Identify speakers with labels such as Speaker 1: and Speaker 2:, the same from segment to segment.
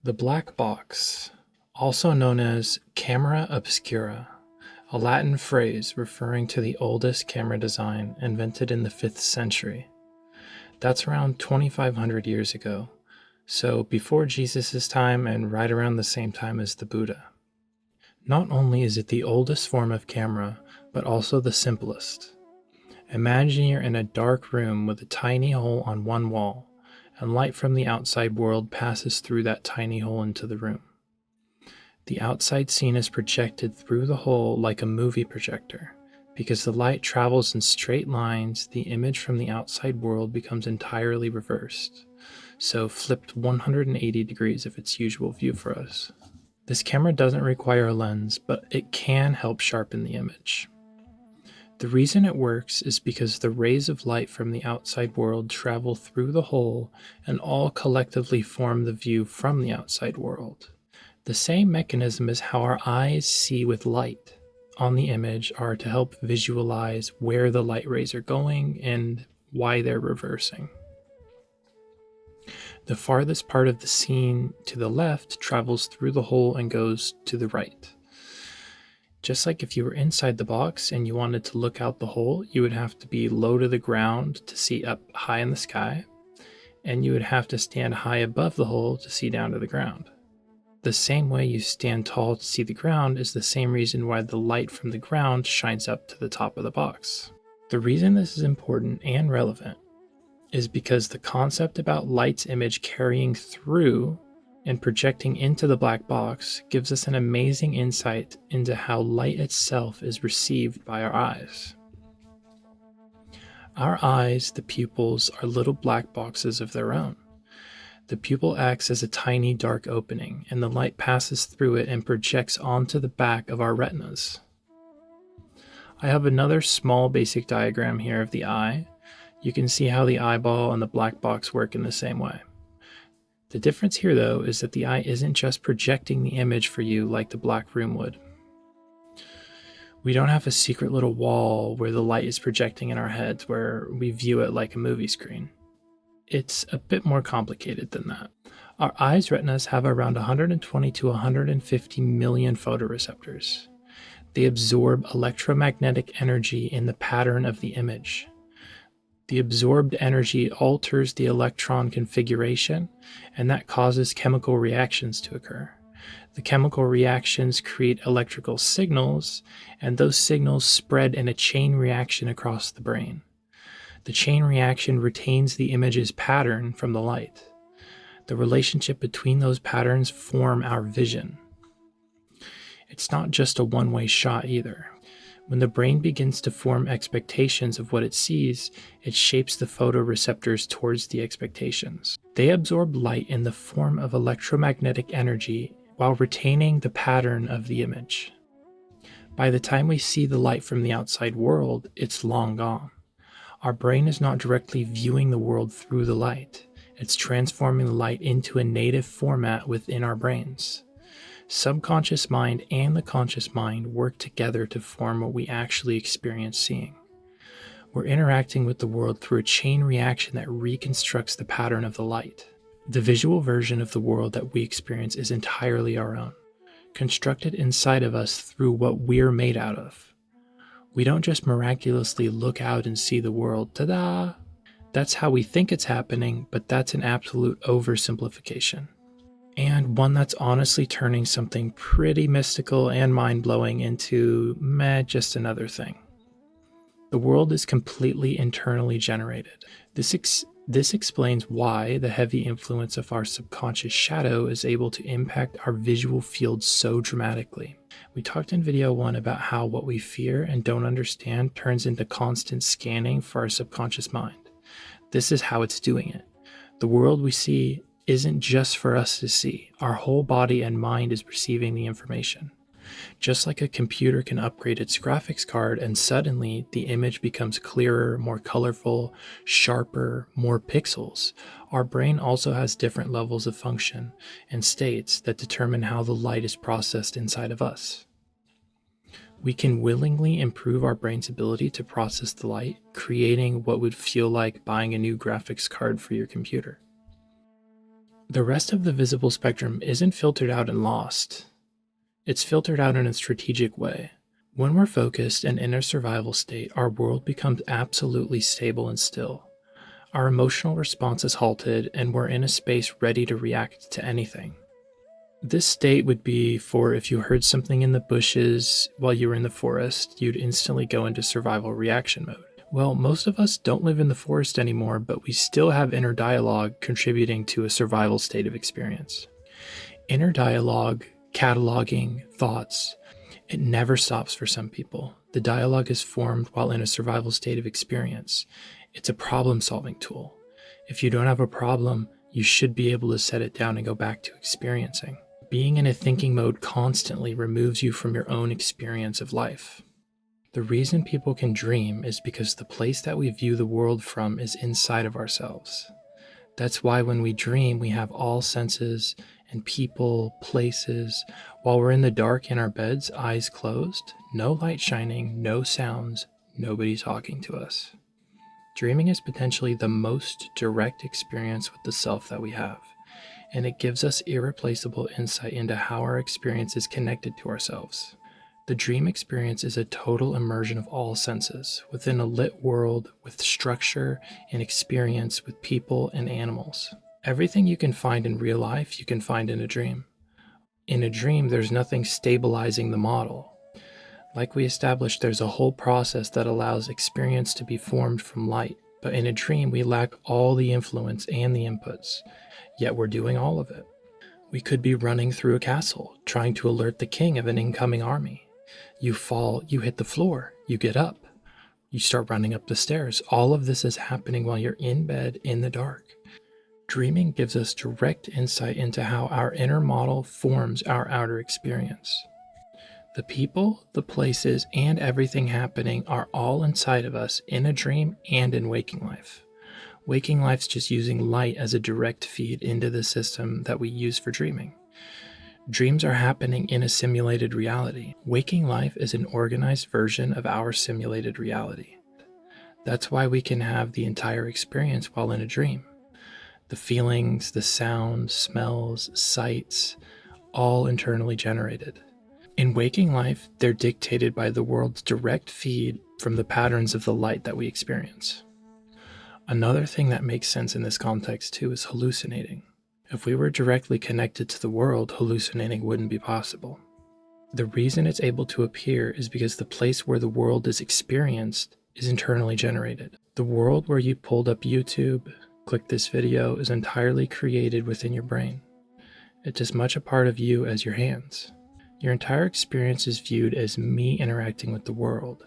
Speaker 1: The black box, also known as camera obscura, a Latin phrase referring to the oldest camera design invented in the 5th century. That's around 2,500 years ago, so before Jesus' time and right around the same time as the Buddha. Not only is it the oldest form of camera, but also the simplest. Imagine you're in a dark room with a tiny hole on one wall, and light from the outside world passes through that tiny hole into the room. The outside scene is projected through the hole like a movie projector. Because the light travels in straight lines, the image from the outside world becomes entirely reversed, so flipped 180 degrees of its usual view for us. This camera doesn't require a lens, but it can help sharpen the image. The reason it works is because the rays of light from the outside world travel through the hole and all collectively form the view from the outside world. The same mechanism as how our eyes see with light on the image are to help visualize where the light rays are going and why they're reversing. The farthest part of the scene to the left travels through the hole and goes to the right. Just like if you were inside the box and you wanted to look out the hole, you would have to be low to the ground to see up high in the sky, and you would have to stand high above the hole to see down to the ground. The same way you stand tall to see the ground is the same reason why the light from the ground shines up to the top of the box. The reason this is important and relevant is because the concept about light's image carrying through and projecting into the black box gives us an amazing insight into how light itself is received by our eyes. Our eyes, the pupils, are little black boxes of their own. The pupil acts as a tiny dark opening, and the light passes through it and projects onto the back of our retinas. I have another small basic diagram here of the eye. You can see how the eyeball and the black box work in the same way. The difference here, though, is that the eye isn't just projecting the image for you like the black room would. We don't have a secret little wall where the light is projecting in our heads where we view it like a movie screen. It's a bit more complicated than that. Our eyes' retinas have around 120 to 150 million photoreceptors. They absorb electromagnetic energy in the pattern of the image. The absorbed energy alters the electron configuration, and that causes chemical reactions to occur. The chemical reactions create electrical signals, and those signals spread in a chain reaction across the brain. The chain reaction retains the image's pattern from the light. The relationship between those patterns form our vision. It's not just a one-way shot either. When the brain begins to form expectations of what it sees, it shapes the photoreceptors towards the expectations. They absorb light in the form of electromagnetic energy while retaining the pattern of the image. By the time we see the light from the outside world, it's long gone. Our brain is not directly viewing the world through the light. It's transforming the light into a native format within our brains. Subconscious mind and the conscious mind work together to form what we actually experience seeing. We're interacting with the world through a chain reaction that reconstructs the pattern of the light. The visual version of the world that we experience is entirely our own, constructed inside of us through what we're made out of. We don't just miraculously look out and see the world, ta-da! That's how we think it's happening, but that's an absolute oversimplification. And one that's honestly turning something pretty mystical and mind-blowing into just another thing. The world is completely internally generated. This explains why the heavy influence of our subconscious shadow is able to impact our visual field so dramatically. We talked in video 1 about how what we fear and don't understand turns into constant scanning for our subconscious mind. This is how it's doing it. The world we see isn't just for us to see. Our whole body and mind is receiving the information. Just like a computer can upgrade its graphics card and suddenly the image becomes clearer, more colorful, sharper, more pixels, our brain also has different levels of function and states that determine how the light is processed inside of us. We can willingly improve our brain's ability to process the light, creating what would feel like buying a new graphics card for your computer. The rest of the visible spectrum isn't filtered out and lost. It's filtered out in a strategic way. When we're focused and in a survival state, our world becomes absolutely stable and still. Our emotional response is halted, and we're in a space ready to react to anything. This state would be for if you heard something in the bushes while you were in the forest, you'd instantly go into survival reaction mode. Well, most of us don't live in the forest anymore, but we still have inner dialogue contributing to a survival state of experience. Inner dialogue, cataloging, thoughts, it never stops for some people. The dialogue is formed while in a survival state of experience. It's a problem-solving tool. If you don't have a problem, you should be able to set it down and go back to experiencing. Being in a thinking mode constantly removes you from your own experience of life. The reason people can dream is because the place that we view the world from is inside of ourselves. That's why when we dream, we have all senses and people, places. While we're in the dark in our beds, eyes closed, no light shining, no sounds, nobody talking to us. Dreaming is potentially the most direct experience with the self that we have, and it gives us irreplaceable insight into how our experience is connected to ourselves. The dream experience is a total immersion of all senses within a lit world with structure and experience with people and animals. Everything you can find in real life, you can find in a dream. In a dream, there's nothing stabilizing the model. Like we established, there's a whole process that allows experience to be formed from light. But in a dream, we lack all the influence and the inputs, yet we're doing all of it. We could be running through a castle, trying to alert the king of an incoming army. You fall, you hit the floor, you get up, you start running up the stairs. All of this is happening while you're in bed in the dark. Dreaming gives us direct insight into how our inner model forms our outer experience. The people, the places, and everything happening are all inside of us in a dream and in waking life. Waking life's just using light as a direct feed into the system that we use for dreaming. Dreams are happening in a simulated reality. Waking life is an organized version of our simulated reality. That's why we can have the entire experience while in a dream. The feelings, the sounds, smells, sights, all internally generated. In waking life, they're dictated by the world's direct feed from the patterns of the light that we experience. Another thing that makes sense in this context too is hallucinating. If we were directly connected to the world, hallucinating wouldn't be possible. The reason it's able to appear is because the place where the world is experienced is internally generated. The world where you pulled up YouTube, clicked this video, is entirely created within your brain. It's as much a part of you as your hands. Your entire experience is viewed as me interacting with the world.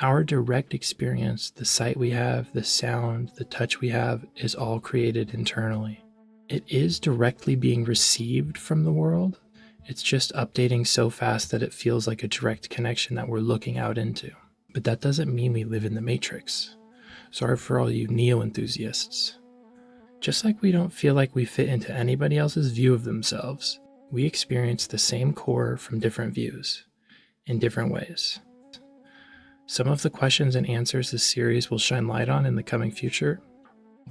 Speaker 1: Our direct experience, the sight we have, the sound, the touch we have, is all created internally. It is directly being received from the world. It's just updating so fast that it feels like a direct connection that we're looking out into. But that doesn't mean we live in the Matrix. Sorry for all you Neo enthusiasts. Just like we don't feel like we fit into anybody else's view of themselves, we experience the same core from different views, in different ways. Some of the questions and answers this series will shine light on in the coming future.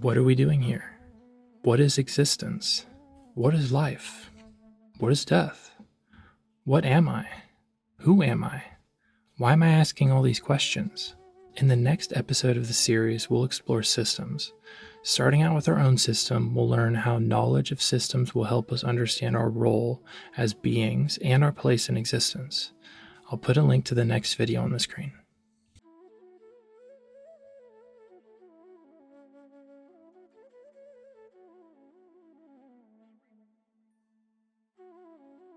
Speaker 1: What are we doing here? What is existence? What is life? What is death? What am I? Who am I? Why am I asking all these questions? In the next episode of the series, we'll explore systems. Starting out with our own system, we'll learn how knowledge of systems will help us understand our role as beings and our place in existence. I'll put a link to the next video on the screen.